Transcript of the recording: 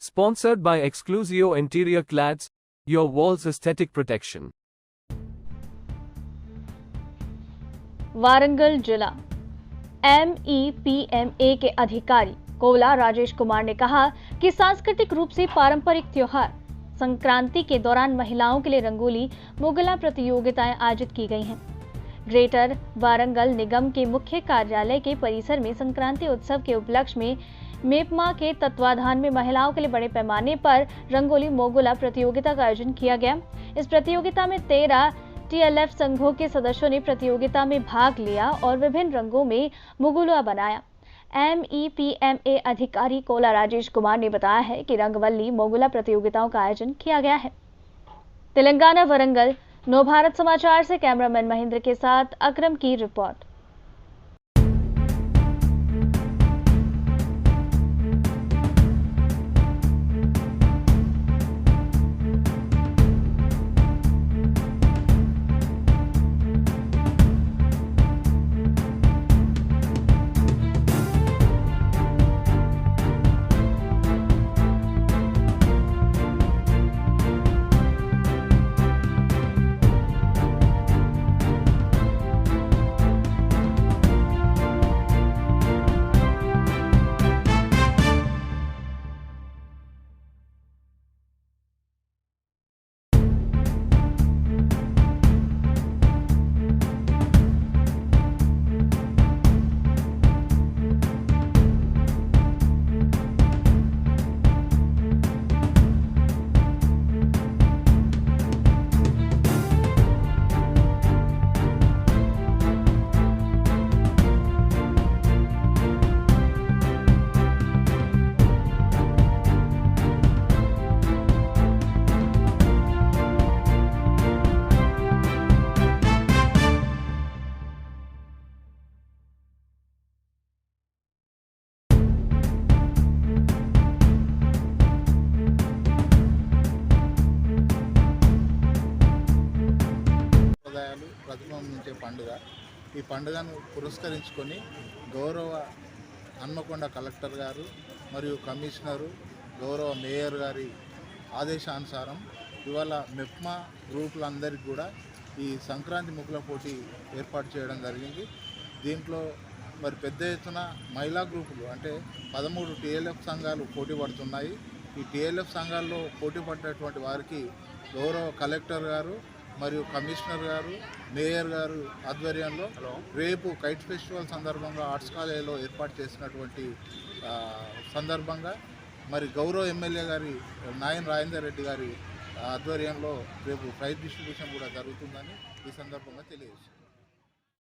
Sponsored by Exclusio Interior Clads, your walls aesthetic protection. Warangal जिला MEPMA के अधिकारी Cola Rajesh Kumar ने कहा कि सांस्कृतिक रूप से पारंपरिक त्योहार संक्रांति के दौरान महिलाओं के लिए रंगोली मुगला प्रतियोगिताएं आयोजित की गई हैं। ग्रेटर वारंगल निगम के मुख्य कार्यालय के परिसर में संक्रांति उत्सव के उपलक्ष्य में मेपमा के तत्वाधान में महिलाओं के लिए बड़े पैमाने पर रंगोली मोगुला प्रतियोगिता का आयोजन किया गया। इस प्रतियोगिता में 13 TLF संघों के सदस्यों ने प्रतियोगिता में भाग लिया और विभिन्न रंगों में मुगुला बनाया। MEPMA अधिकारी कोला राजेश कुमार ने बताया है कि रंगवल्ली मोगुला प्रतियोगिताओं का आयोजन किया गया है। तेलंगाना वरंगल नवभारत समाचार से कैमरामैन महेंद्र के साथ अकरम की रिपोर्ट। ప్రతిబింబించే పండుగ ఈ పండుగను పురస్కరించుకొని గౌరవ హన్మకొండ కలెక్టర్ గారు మరియు కమిషనరు గౌరవ మేయర్ గారి ఆదేశానుసారం ఇవాళ మెప్మా గ్రూపులందరికీ కూడా ఈ సంక్రాంతి ముగ్గుల పోటీ ఏర్పాటు చేయడం జరిగింది. దీంట్లో మరి పెద్ద ఎత్తున మహిళా గ్రూపులు అంటే 13 TLF సంఘాలు పోటీ పడుతున్నాయి. ఈ TLF సంఘాల్లో పోటీ పడ్డటువంటి వారికి గౌరవ కలెక్టర్ గారు మరియు కమిషనర్ గారు మేయర్ గారు ఆధ్వర్యంలో రేపు కైట్ ఫెస్టివల్ సందర్భంగా ఆర్ట్స్ కాలేజీలో ఏర్పాటు చేసినటువంటి సందర్భంగా మరి గౌరవ ఎమ్మెల్యే గారి నాయన్ రాజేందర్ రెడ్డి గారి ఆధ్వర్యంలో రేపు ప్రైజ్ డిస్ట్రిబ్యూషన్ కూడా జరుగుతుందని ఈ సందర్భంగా తెలియజేశారు.